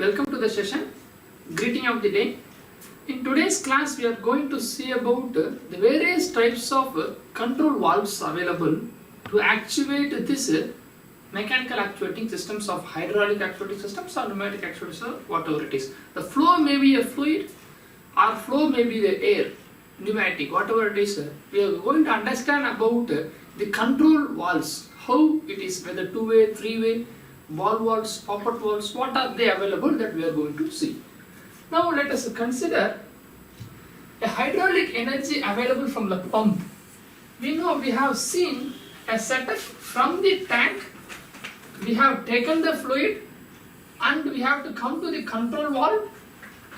Welcome to the session. Greeting of the day. In today's class, we are going to see about the various types of control valves available to actuate this mechanical actuating systems of hydraulic actuating systems or pneumatic actuating systems, whatever it is. The flow may be a fluid or flow may be the air, pneumatic, whatever it is. We are going to understand about the control valves, how it is, whether two-way, three-way, ball valves, poppet valves, what are they available, that we are going to see. Now let us consider a hydraulic energy available from the pump. We know we have seen a setup from the tank. We have taken the fluid and we have to come to the control valve,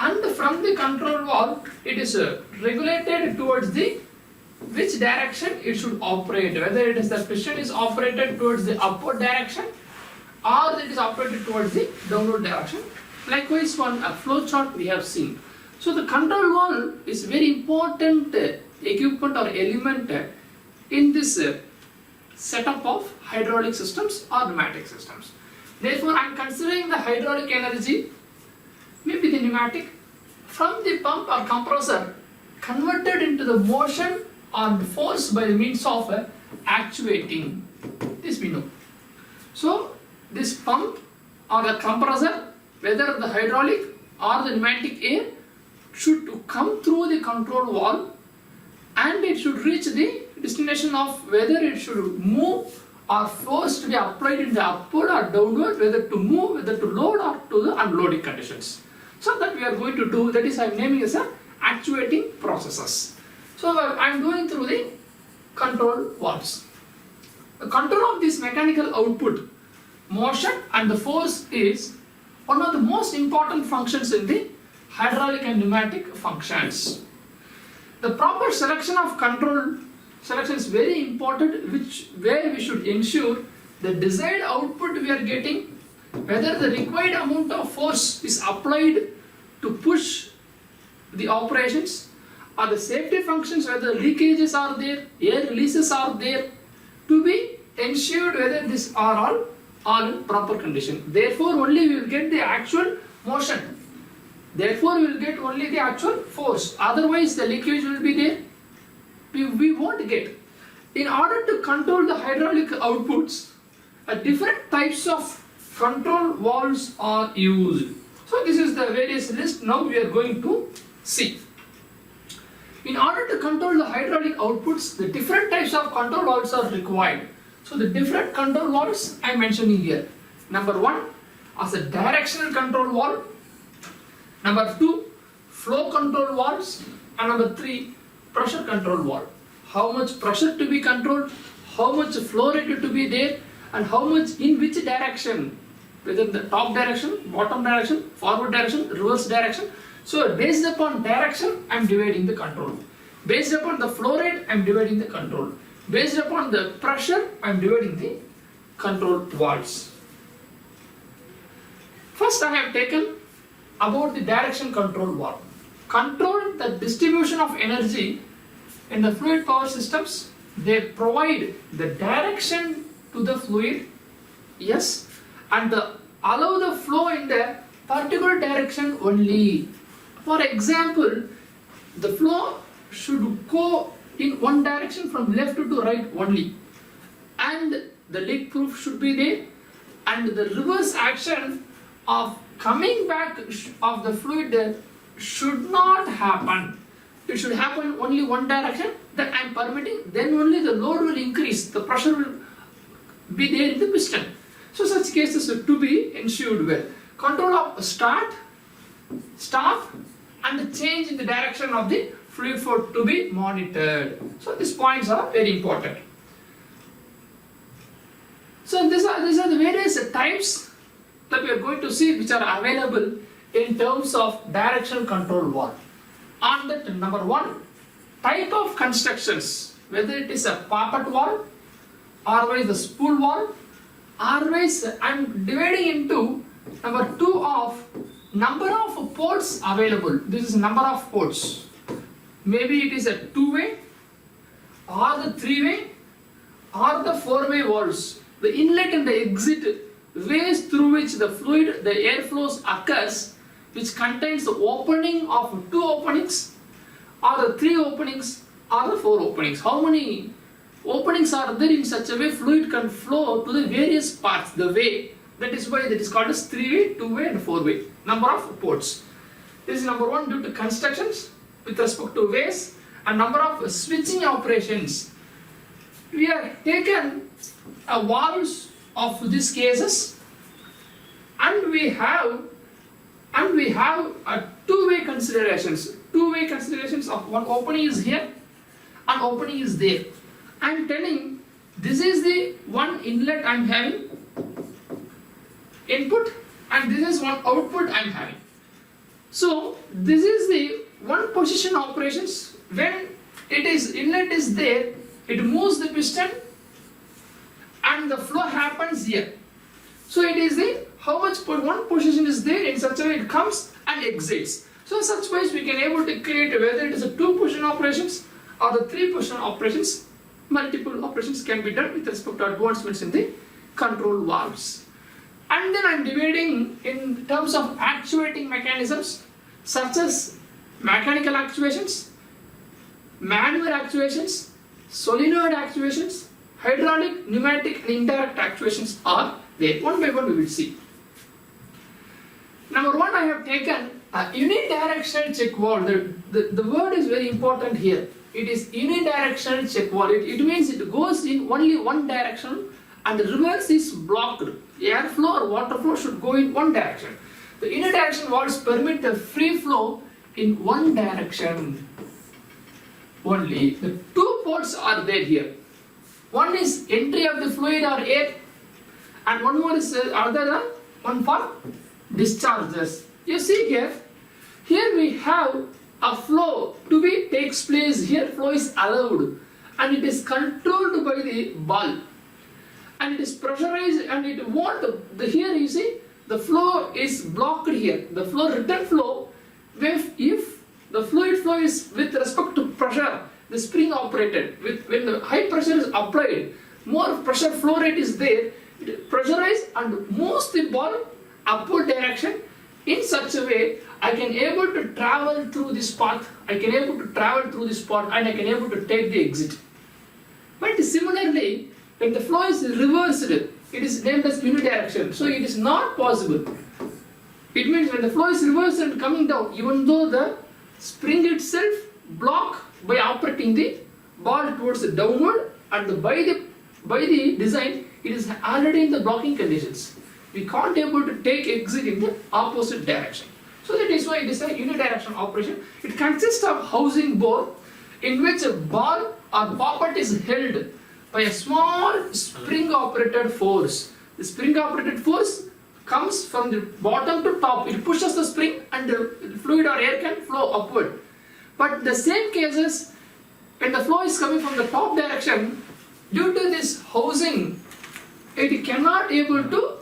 and from the control valve it is regulated towards the which direction it should operate, whether it is the piston is operated towards the upward direction or it is operated towards the downward direction. Likewise, one flow chart we have seen. So the control valve is very important equipment or element in this setup of hydraulic systems or pneumatic systems. Therefore, I am considering the hydraulic energy, maybe the pneumatic, from the pump or compressor converted into the motion or force by the means of actuating. This we know. So this pump or the compressor, whether the hydraulic or the pneumatic air, should come through the control valve and it should reach the destination of whether it should move or force to be applied in the upward or downward, whether to move, whether to load or to the unloading conditions. So that we are going to do, that is I am naming as a actuating processes. So I am going through the control valves. The control of this mechanical output, motion and the force, is one of the most important functions in the hydraulic and pneumatic functions. The proper selection of control selection is very important, where we should ensure the desired output we are getting, whether the required amount of force is applied to push the operations, or the safety functions, whether leakages are there, air releases are there, to be ensured whether these are all in proper condition. Therefore, only we will get the actual motion. Therefore, we will get only the actual force. Otherwise, the leakage will be there. We won't get. In order to control the hydraulic outputs, different types of control valves are used. So, this is the various list now we are going to see. In order to control the hydraulic outputs, the different types of control valves are required. So the different control valves I am mentioning here. Number 1, as a directional control valve. Number 2, flow control valves. And number 3, pressure control valve. How much pressure to be controlled, how much flow rate to be there, and how much in which direction, whether the top direction, bottom direction, forward direction, reverse direction. So based upon direction, I am dividing the control. Based upon the flow rate, I am dividing the control. Based upon the pressure, I am dividing the control valves. First, I have taken about the direction control valve. Control the distribution of energy in the fluid power systems. They provide the direction to the fluid, yes, and allow the flow in the particular direction only. For example, the flow should go in one direction from left to right only, and the leak proof should be there, and the reverse action of coming back of the fluid should not happen. It should happen only one direction, that I am permitting, then only the load will increase, the pressure will be there in the piston. So such cases are to be ensured well. Control of start, stop, and the change in the direction of the fluid flow to be monitored. So these points are very important. So these are the various types that we are going to see which are available in terms of directional control valve. On that, number 1, type of constructions, whether it is a poppet valve, or the spool valve, otherwise I am dividing into number 2 of number of ports available. This is number of ports. Maybe it is a 2-way or the 3-way or the 4-way valves. The inlet and the exit ways through which the fluid, the air flows occurs, which contains the opening of 2 openings, or the 3 openings, or the 4 openings. How many openings are there in such a way fluid can flow to the various parts, the way. That is why that is called as 3-way, 2-way and 4-way. Number of ports. This is number 1 due to constructions with respect to ways, and number of switching operations. We have taken a valves of these cases, and we have a 2-way considerations. 2-way considerations of one opening is here and opening is there. I am telling this is the one inlet I am having input, and this is one output I am having. So this is the one position operations. When it is inlet is there, it moves the piston and the flow happens here. So it is the how much one position is there, in such a way it comes and exits. So such ways we can able to create whether it is a 2 position operations or the 3 position operations. Multiple operations can be done with respect to advancements in the control valves. And then I am dividing in terms of actuating mechanisms such as mechanical actuations, manual actuations, solenoid actuations, hydraulic, pneumatic and indirect actuations are there. One by one we will see. Number 1, I have taken a unidirectional check valve. The word is very important here. It is unidirectional check valve. It means it goes in only one direction and the reverse is blocked. Airflow or water flow should go in one direction. The unidirectional valves permit the free flow in one direction only. The 2 ports are there here. One is entry of the fluid or air, and one more is other one for discharges. You see here we have a flow to be takes place here. Flow is allowed and it is controlled by the valve, and it is pressurized, and it won't. Here you see the flow is blocked here. The flow, return flow, if the fluid flow is with respect to pressure, the spring operated, when the high pressure is applied, more pressure flow rate is there, it pressurizes and moves the ball upward direction. In such a way, I can able to travel through this path, and I can able to take the exit. But similarly, when the flow is reversed, it is named as unidirectional. So it is not possible. It means when the flow is reversed and coming down, even though the spring itself block by operating the ball towards the downward, and by the design, it is already in the blocking conditions. We can't able to take exit in the opposite direction. So that is why it is a unidirectional operation. It consists of housing bore in which a ball or poppet is held by a small spring operated force. The spring operated force comes from the bottom to top. It pushes the spring and the fluid or air can flow upward. But the same cases, when the flow is coming from the top direction, due to this housing, it cannot able to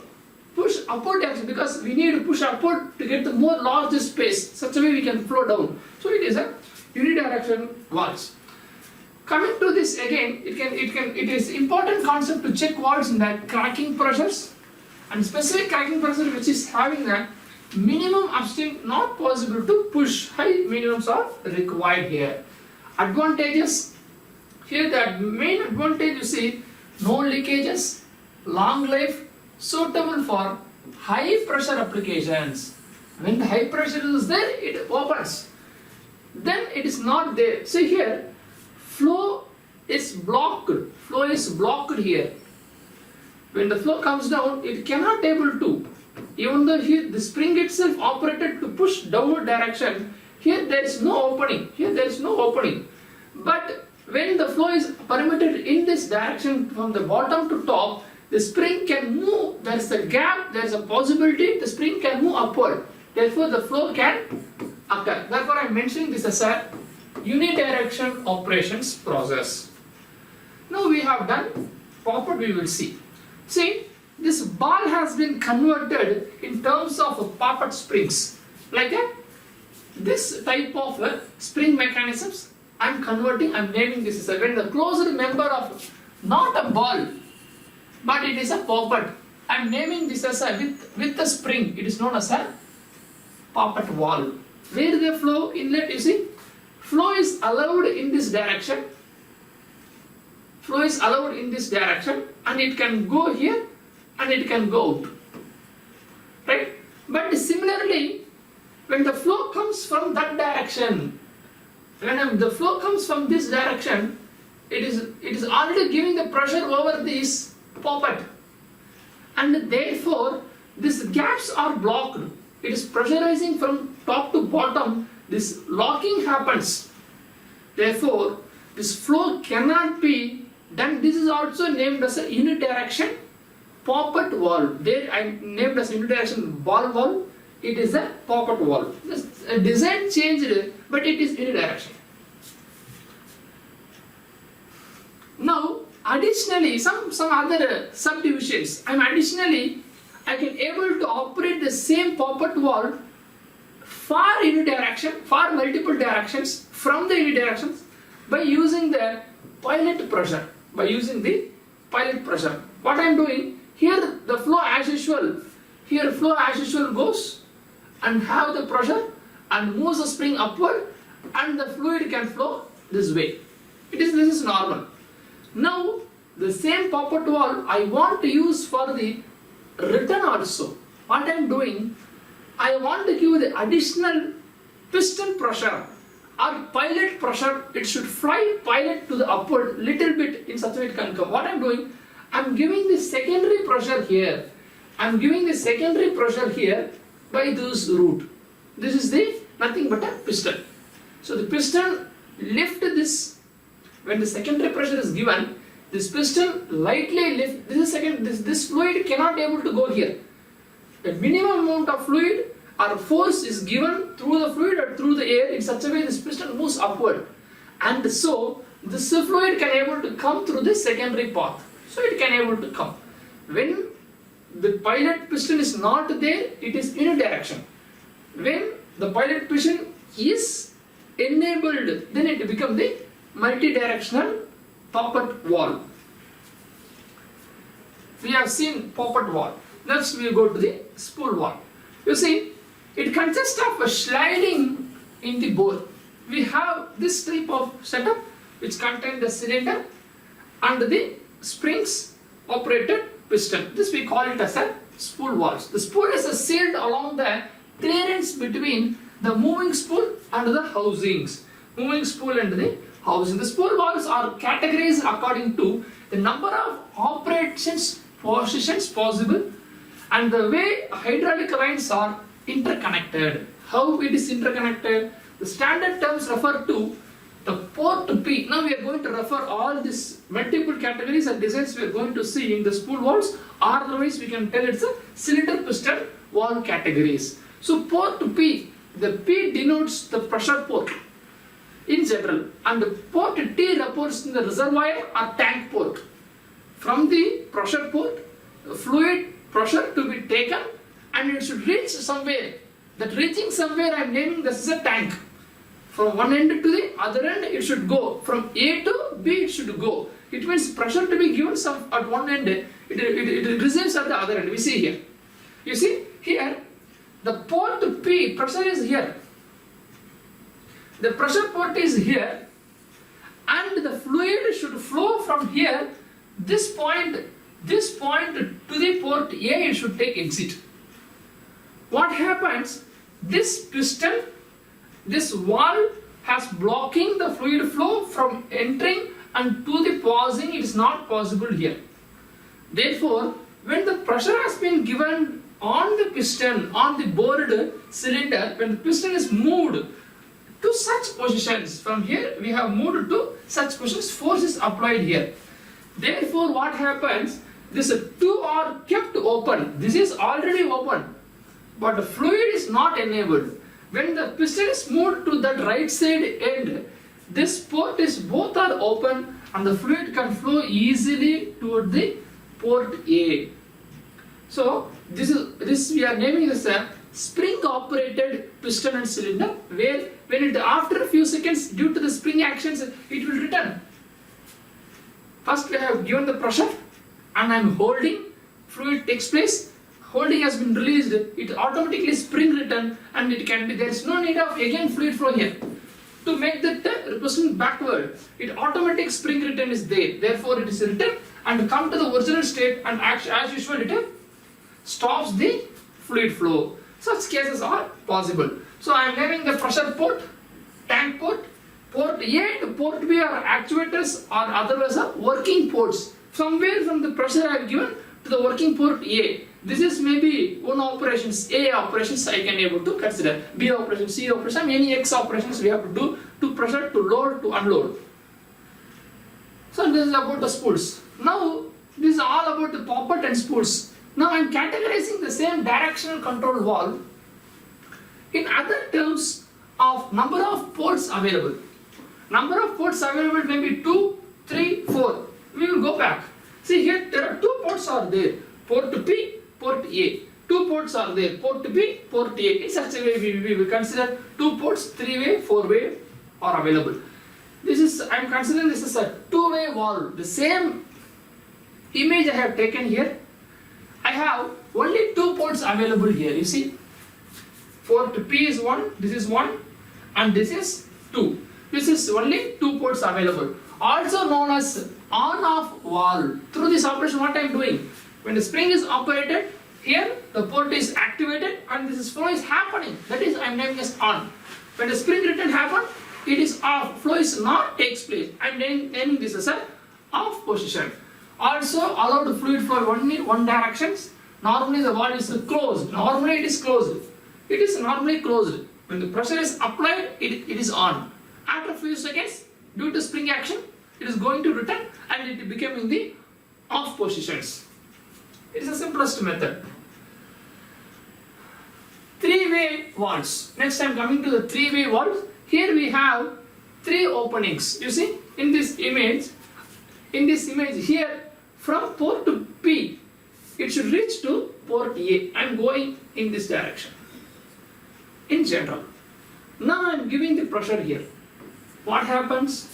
push upward direction, because we need to push upward to get the more larger space. Such a way we can flow down. So it is a unidirectional valves. Coming to this again, it is important concept to check valves in the cracking pressures, and specific cracking pressure which is having a minimum upstream not possible to push. High minimums are required here. Advantages here, the main advantage you see, no leakages, long life, suitable for high pressure applications. When the high pressure is there, it opens. Then it is not there. See here, flow is blocked. Flow is blocked here. When the flow comes down, it cannot able to. Even though here the spring itself operated to push downward direction, here there is no opening. Here there is no opening. But when the flow is permitted in this direction from the bottom to top, the spring can move. There is a gap. There is a possibility the spring can move upward. Therefore, the flow can occur. Therefore, I am mentioning this as a unidirectional operations process. Now we have done poppet. We will see. See, this ball has been converted in terms of poppet springs, like this type of spring mechanisms. I am converting. I am naming this as when the closed member of not a ball, but it is a poppet. I am naming this as a with the spring. It is known as a poppet valve. Where the flow inlet, you see, flow is allowed in this direction. Flow is allowed in this direction, and it can go here and it can go out. Right? But similarly, when the flow comes from that direction, when the flow comes from this direction, it is already giving the pressure over this poppet, and therefore these gaps are blocked. It is pressurizing from top to bottom. This locking happens. Therefore, this flow cannot be done. This is also named as a unidirection poppet valve. There I named as unidirection valve. It is a poppet valve. The design changed, but it is unidirection. Now, additionally, some other subdivisions. I can able to operate the same poppet valve for unidirection, for multiple directions from the unidirections by using the pilot pressure. By using the pilot pressure. What I am doing here, the flow as usual. Here, flow as usual goes and have the pressure and moves the spring upward, and the fluid can flow this way. This is normal. Now, the same poppet valve I want to use for the return also. What I am doing, I want to give the additional piston pressure or pilot pressure. It should fly pilot to the upward little bit, in such a way it can come. What I am doing, I am giving the secondary pressure here. I am giving the secondary pressure here by this route. This is the nothing but a piston. So the piston lift this. When the secondary pressure is given, this piston lightly lift. This fluid cannot able to go here. The minimum amount of fluid or force is given through the fluid or through the air in such a way this piston moves upward, and so this fluid can able to come through the secondary path. So it can able to come. When the pilot piston is not there, it is unidirection. When the pilot piston is enabled, then it becomes the multi-directional poppet valve. We have seen poppet valve. Next we go to the spool valve. You see, it consists of a sliding in the bore. We have this type of setup which contains the cylinder and the springs operated piston. This we call it as a spool valve. The spool is sealed along the clearance between the moving spool and the housings. Moving spool and the housing. The spool valves are categorized according to the number of operations positions possible and the way hydraulic lines are interconnected. How it is interconnected? The standard terms refer to the port P. Now we are going to refer all these multiple categories and designs we are going to see in the spool valves, or otherwise we can tell it's a cylinder piston valve categories. So port P, the P denotes the pressure port in general, and the port T reports in the reservoir or tank port. From the pressure port, the fluid pressure to be taken and it should reach somewhere. That reaching somewhere I am naming this as a tank. From one end to the other end it should go. From A to B it should go. It means pressure to be given some at one end, it receives at the other end. We see here. You see here, the port P, pressure is here. The pressure port is here and the fluid should flow from here, this point to the port A, it should take exit. What happens? This piston, this valve has blocking the fluid flow from entering and to the pausing. It is not possible here. Therefore, when the pressure has been given on the piston, on the bored cylinder, when the piston is moved to such positions, from here we have moved to such positions, force is applied here. Therefore, what happens? These two are kept open. This is already open, but the fluid is not enabled. When the piston is moved to that right side end, this port is both are open and the fluid can flow easily toward the port A. So this we are naming this a spring operated piston and cylinder, where when it after a few seconds due to the spring actions it will return. First we have given the pressure and I am holding fluid takes place, holding has been released, it automatically spring return, and it can be, there is no need of again fluid flow here. To make that represent backward, it automatic spring return is there, therefore it is returned and come to the original state, and as usual it stops the fluid flow. Such cases are possible. So I am naming the pressure port, tank port, port A and port B are actuators or otherwise are working ports. Somewhere from the pressure I have given to the working port A. This is maybe one operations, A operations I can able to consider, B operation, C operation, any X operations we have to do to pressure, to load, to unload. So this is about the spools. Now this is all about the poppet and spools. Now I am categorizing the same directional control valve in other terms of number of ports available. Number of ports available may be 2, 3, 4. We will go back. See here there are 2 ports are there. Port P, port A. 2 ports are there. Port B, port A. In such a way we will consider 2 ports, 3-way, 4-way are available. This is, I am considering this is a 2-way valve. The same image I have taken here. I have only 2 ports available here. You see, port P is 1, this is 1, and this is 2. This is only 2 ports available. Also known as on-off valve. Through this operation, what I am doing? When the spring is operated, here the port is activated and this flow is happening. That is, I am naming as on. When the spring return happens, it is off. Flow is not takes place. I am naming this as a off position. Also allow the fluid flow only one directions. Normally the valve is closed. Normally it is closed. It is normally closed. When the pressure is applied, it is on. After a few seconds, due to spring action, it is going to return and it becoming the off positions. It is the simplest method. 3-way valves. Next I am coming to the 3-way valves. Here we have 3 openings. You see in this image here from port to P, it should reach to port A. I am going in this direction in general. Now I am giving the pressure here. What happens?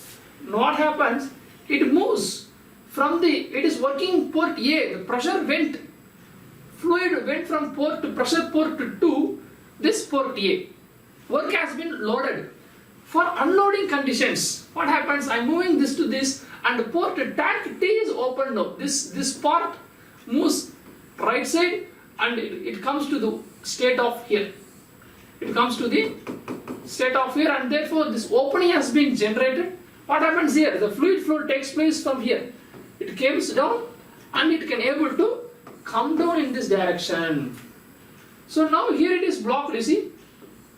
It moves from it is working port A, the pressure fluid went from port to pressure port to this port A. Work has been loaded. For unloading conditions, what happens? I am moving this to this and port tank T is opened now. This part moves right side and it comes to the state of here. It comes to the state of here and therefore this opening has been generated. What happens here? The fluid flow takes place from here. It comes down and it can able to come down in this direction. So now here it is blocked, you see.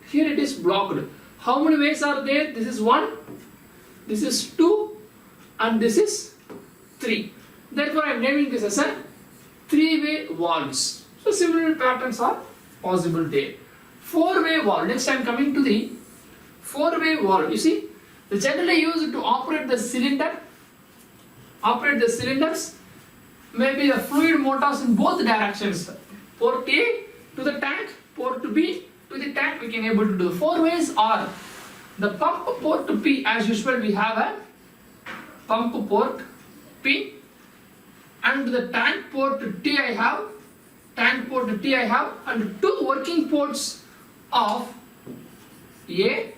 Here it is blocked. How many ways are there? This is 1, this is 2 and this is 3. Therefore I am naming this as a 3-way valves. So similar patterns are possible there. 4-way valve. Next I am coming to the 4-way valve. You see, they generally used to operate the cylinder, operate the cylinders, maybe the fluid motors in both directions. Port A to the tank, port B to the tank, we can able to do. 4 ways are the pump port to P. As usual, we have a pump port P, and the tank port T I have, and 2 working ports of A,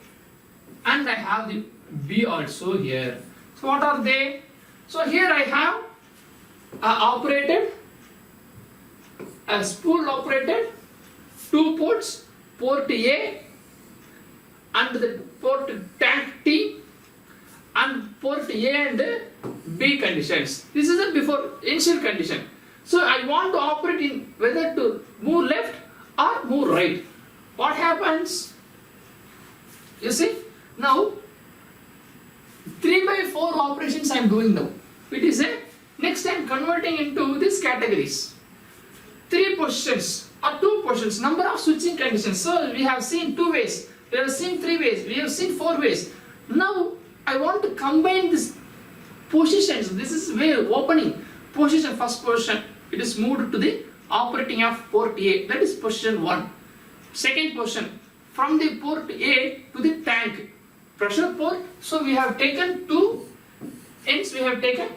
and I have the B also here. So what are they? So here I have a spool operated 2 ports, port A and the port tank T and port A and B conditions. This is a before initial condition. So I want to operate in whether to move left or move right. What happens? You see, now 3/4 operations I am doing now. It is a next I am converting into these categories. 3 positions or 2 positions, number of switching conditions. So we have seen 2 ways, we have seen 3 ways, we have seen 4 ways. Now I want to combine these positions. This is where opening position, first position, it is moved to the operating of port A, that is position 1. Second position, from the port A to the tank, pressure port. So we have taken 2 ends, we have taken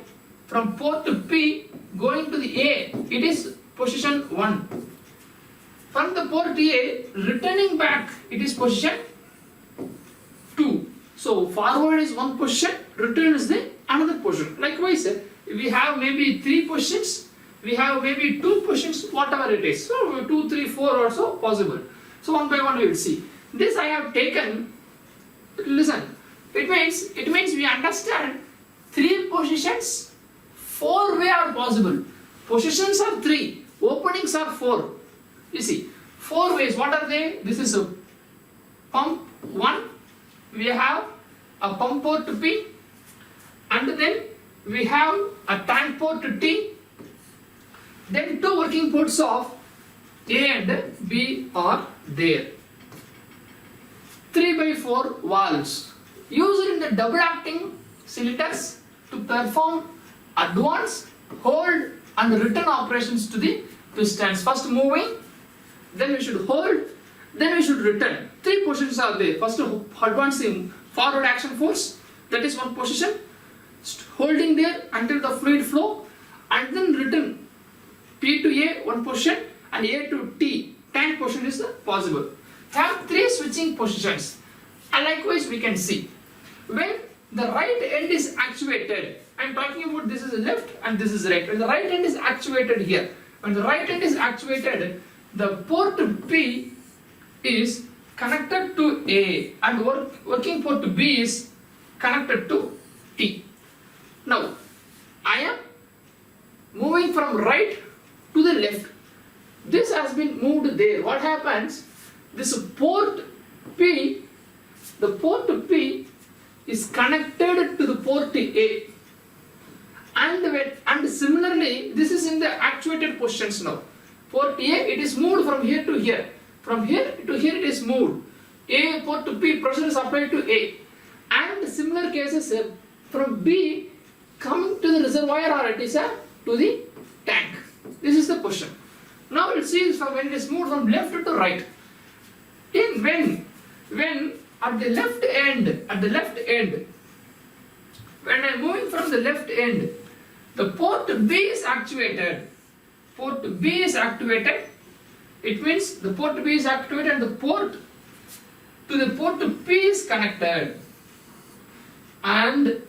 from port to P going to the A, it is position 1. From the port A, returning back, it is position 2. So forward is one position, return is the another position. Likewise, we have maybe 3 positions, we have maybe 2 positions, whatever it is. So 2, 3, 4 also possible. So one by one we will see. This I have taken, listen, it means we understand 3 positions, 4 way are possible. Positions are 3, openings are 4. You see, 4 ways, what are they? This is a pump 1, we have a pump port P, and then we have a tank port T, then 2 working ports of A and B are there. 3 by 4 valves used in the double acting cylinders to perform advance, hold and return operations to the pistons. First moving, then we should hold, then we should return. 3 positions are there. First advancing forward action force, that is one position, holding there until the fluid flow, and then return P to A, one position, and A to T, tank position is possible. Have 3 switching positions, and likewise we can see when the right end is actuated. I am talking about this is left and this is right. When the right end is actuated here, when the right end is actuated, the port P is connected to A and working port B is connected to T. Now, I am moving from right to the left. This has been moved there. What happens? This port P, the port P is connected to the port A. And similarly, this is in the actuated positions now. Port A, it is moved from here to here. From here to here it is moved. A port to P, pressure is applied to A. And similar cases from B coming to the reservoir or it is to the tank. This is the position. Now we'll see from when it is moved from left to right. When at the left end, when I am moving from the left end, the port B is actuated. Port B is activated. It means the port B is activated and the port P is connected. And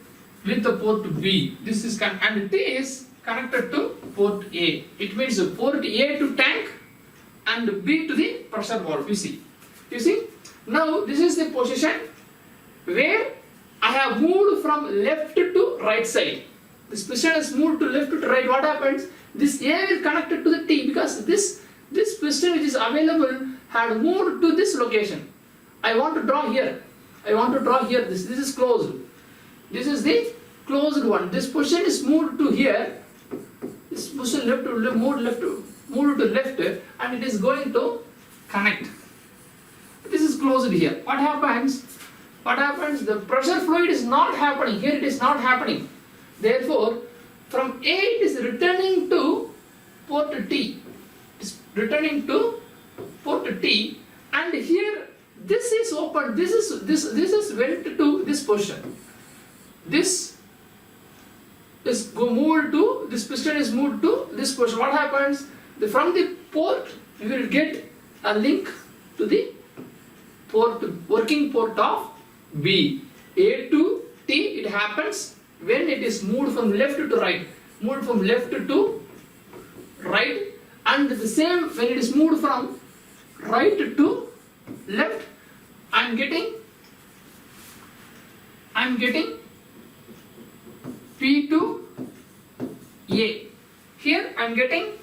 with the port B, this is and T is connected to port A. It means port A to tank and B to the pressure valve. You see, now this is the position where I have moved from left to right side. This piston is moved to left to right. What happens? This A will connect it to the T because this piston which is available had moved to this location. I want to draw here. This is closed. This is the closed one. This position is moved to here. This position moved to left, and it is going to connect. This is closed here. What happens? The pressure fluid is not happening. Here it is not happening. Therefore, from A it is returning to port T. It's returning to port T, and here this is open. This is went to this position. This piston is moved to this position. What happens? From the port you will get a link to the working port of B. A to T, it happens when it is moved from left to right. Moved from left to right, and the same when it is moved from right to left, I am getting P to A. Here I am getting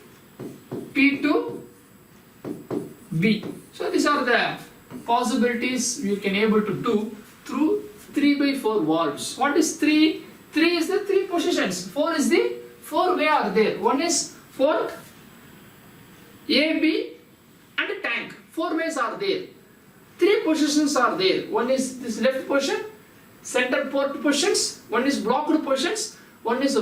P to B. So these are the possibilities you can able to do through 3 by 4 valves. What is 3? 3 is the 3 positions. 4 is the 4 way are there. One is port A, B and a tank. 4 ways are there. 3 positions are there. One is this left position, center port positions, one is blocked positions, one is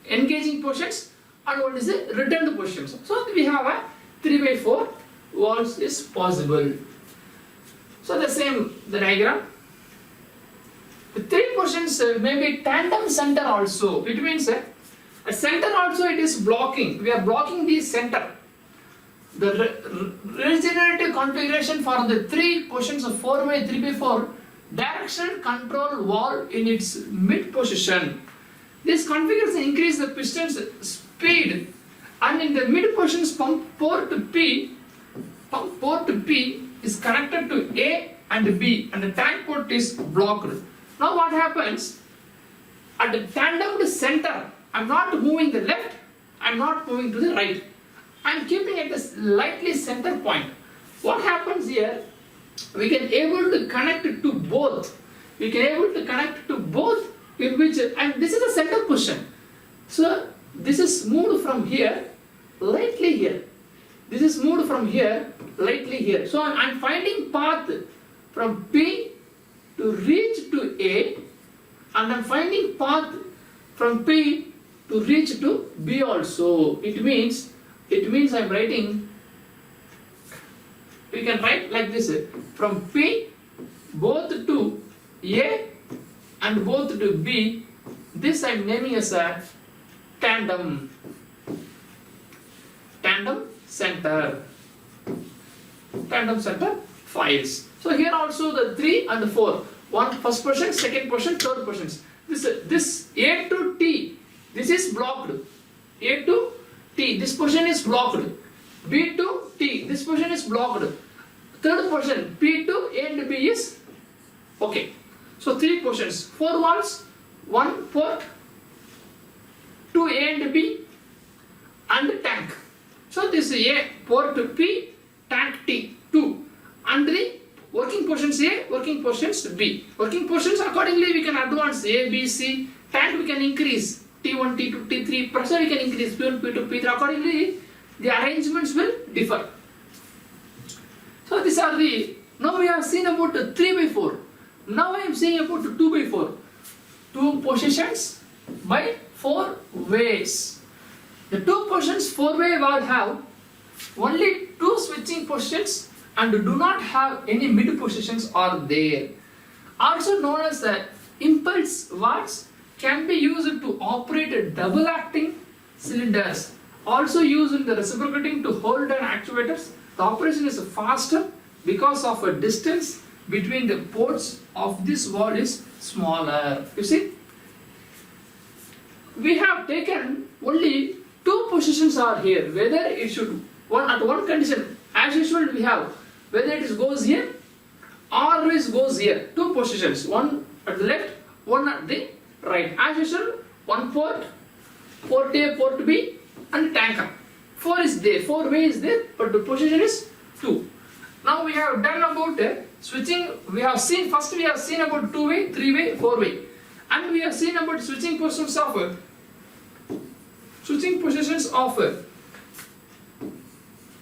engaging positions, and one is the returned positions. So we have a 3 by 4 valves is possible. So the diagram. The 3 positions may be tandem center also. It means a center also it is blocking. We are blocking the center. the regenerative configuration for the three positions of 4x 3x4 directional control valve in its mid position. This configuration increases the piston's speed, and in the mid position's pump port P is connected to A and B, and the tank port is blocked. Now what happens? At the tandem center, I am not moving the left, I am not moving to the right. I am keeping at the slightly center point. What happens here? We can able to connect to both. We can able to connect to both, in which, and this is the center position. So this is moved from here, lightly here. This is moved from here, lightly here. So I am finding path from P to reach to A, and I am finding path from P to reach to B also. It means I am writing, we can write like this, from P both to A and both to B. This I am naming as a tandem center files. So here also the 3 and 4, one first position, second position, third positions. This A to T, this is blocked. A to T, this position is blocked. B to T, this position is blocked. Third position, P to A and B is okay. So 3 positions, 4 valves, 1 port, 2 A and B, and tank. So this is A, port P, tank T, 2, and the working positions A, working positions B. Working positions accordingly we can advance A, B, C, tank we can increase T1, T2, T3, pressure we can increase P1, P2, P3. Accordingly the arrangements will differ. So these are the, now we have seen about 3x4. Now I am saying about 2x4. 2 positions by 4 ways. The 2 positions 4-way valve have only 2 switching positions and do not have any mid positions are there. Also known as the impulse valves can be used to operate double acting cylinders. Also used in the reciprocating to hold an actuators. The operation is faster because of a distance between the ports of this valve is smaller. You see, we have taken only 2 positions are here. Whether it should at one condition, as usual we have whether it goes here or always goes here. 2 positions, one at the left, one at the right. As usual, one port A, port B, and tanker. 4 is there, 4 way is there, but the position is 2. Now we have done about switching. We have seen about 2-way, 3-way, 4-way, and we have seen about switching positions of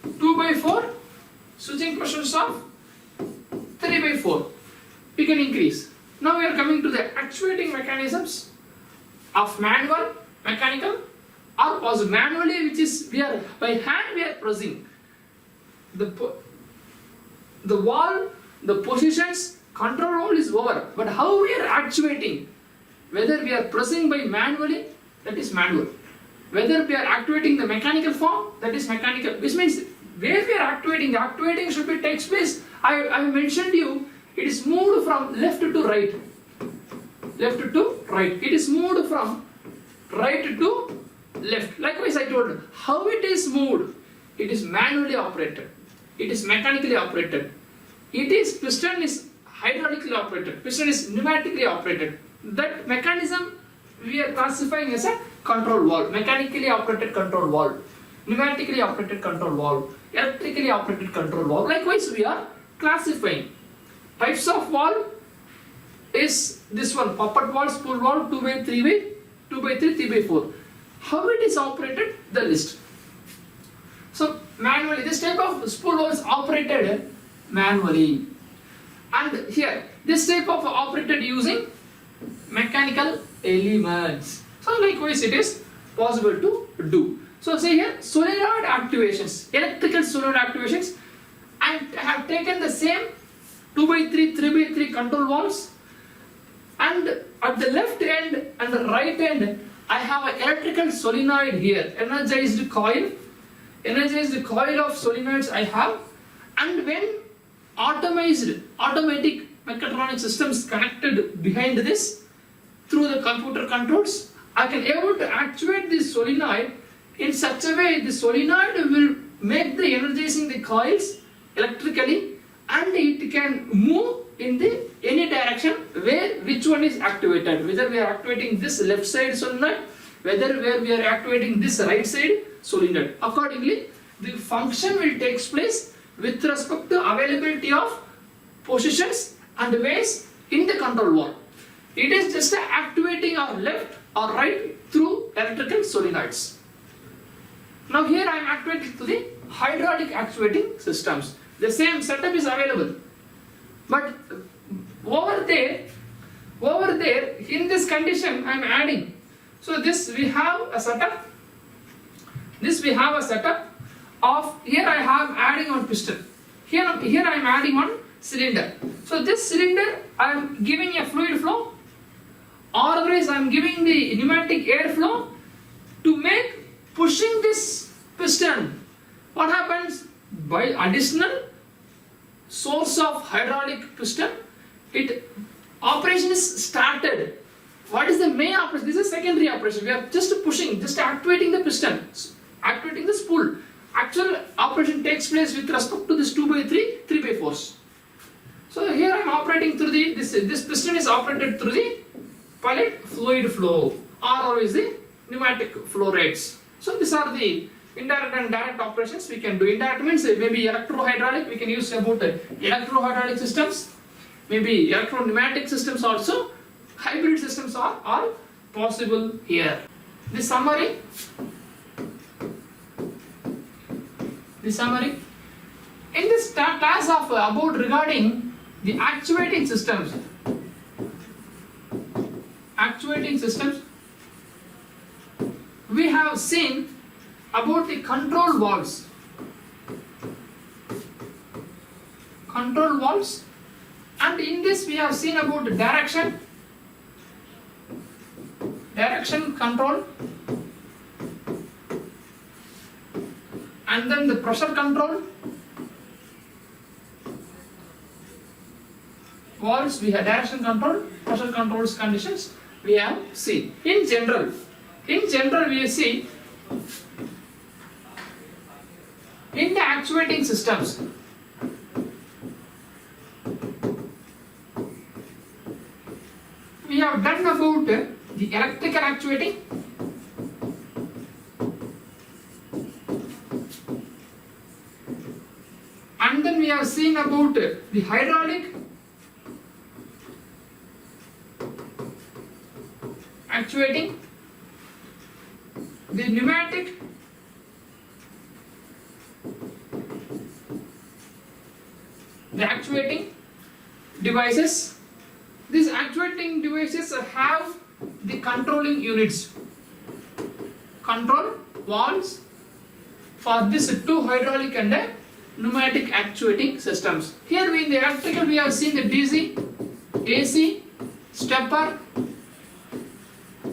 2x4, switching positions of 3x4. We can increase. Now we are coming to the actuating mechanisms of manual, mechanical, or was manually, which is we are by hand we are pressing the valve, the positions, control valve is over, but how we are actuating, whether we are pressing by manually, that is manual, whether we are actuating the mechanical form, that is mechanical, which means where we are actuating, the actuating should be takes place. I mentioned you, it is moved from left to right, it is moved from right to left. Likewise I told you, how it is moved, it is manually operated, it is mechanically operated, it is piston is hydraulically operated, piston is pneumatically operated. That mechanism we are classifying as a control valve, mechanically operated control valve, pneumatically operated control valve, electrically operated control valve. Likewise we are classifying types of valve is this one, poppet valve, spool valve, 2-way, 3-way, 2x3, 3x4. How it is operated, the list. So manually, this type of spool valve is operated manually, and here this type of operated using mechanical elements. So likewise it is possible to do. So say here solenoid actuations, electrical solenoid actuations, and I have taken the same 2x3, 3x3 control valves, and at the left end and the right end I have an electrical solenoid here, energized coil. energized coil of solenoids I have, and when automatic mechatronic systems connected behind this through the computer controls, I can able to actuate this solenoid in such a way the solenoid will make the energizing the coils electrically, and it can move in the any direction where which one is activated, whether we are activating this left side solenoid, whether where we are activating this right side solenoid. Accordingly, the function will take place with respect to availability of positions and ways in the control valve. It is just activating our left or right through electrical solenoids. Now here I am activating to the hydraulic actuating systems. The same setup is available, but over there in this condition I am adding. So this we have a setup. This we have a setup of, here I have adding on piston. Here I am adding on cylinder. So this cylinder I am giving a fluid flow, or otherwise I am giving the pneumatic air flow to make pushing this piston. What happens? By additional source of hydraulic piston, operation is started. What is the main operation? This is secondary operation. We are just pushing, just activating the piston, activating the spool. Actual operation takes place with respect to this 2/3, 3/4. So here I am operating through this piston is operated through the pilot fluid flow, or always the pneumatic flow rates. So these are the indirect and direct operations we can do. Indirect means maybe electro-hydraulic, we can use about electro-hydraulic systems, maybe electro-pneumatic systems also. Hybrid systems are possible here. The summary. In this class of about regarding the actuating systems, we have seen about the control valves. And in this we have seen about the direction control, and then the pressure control valves. We have direction control, pressure controls conditions we have seen. In general we see in the actuating systems, we have done about the electrical actuating, and then we have seen about the hydraulic actuating, the pneumatic actuating devices. These actuating devices have the controlling units, control valves for this two hydraulic and pneumatic actuating systems. Here in the electrical we have seen the DC, AC, stepper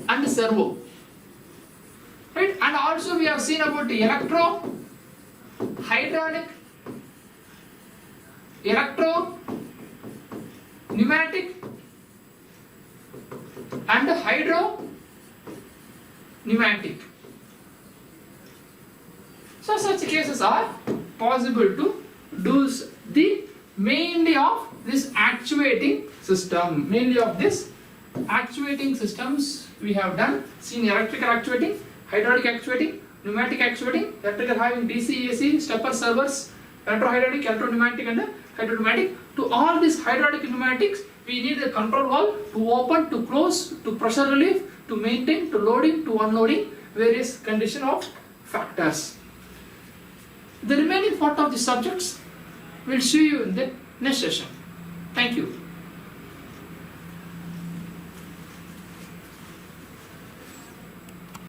and servo, right? And also we have seen about the electro, hydraulic, electro, pneumatic and hydro pneumatic. So such cases are possible to do the mainly of this actuating system. Mainly of this actuating systems we have done. Seen electrical actuating, hydraulic actuating, pneumatic actuating. Electrical having DC, AC, stepper, servers, electro-hydraulic, electro-pneumatic and hydro-pneumatic. To all these hydraulic pneumatics, we need the control valve to open, to close, to pressure relief, to maintain, to loading, to unloading, various condition of factors. The remaining part of the subjects will see you in the next session. Thank you.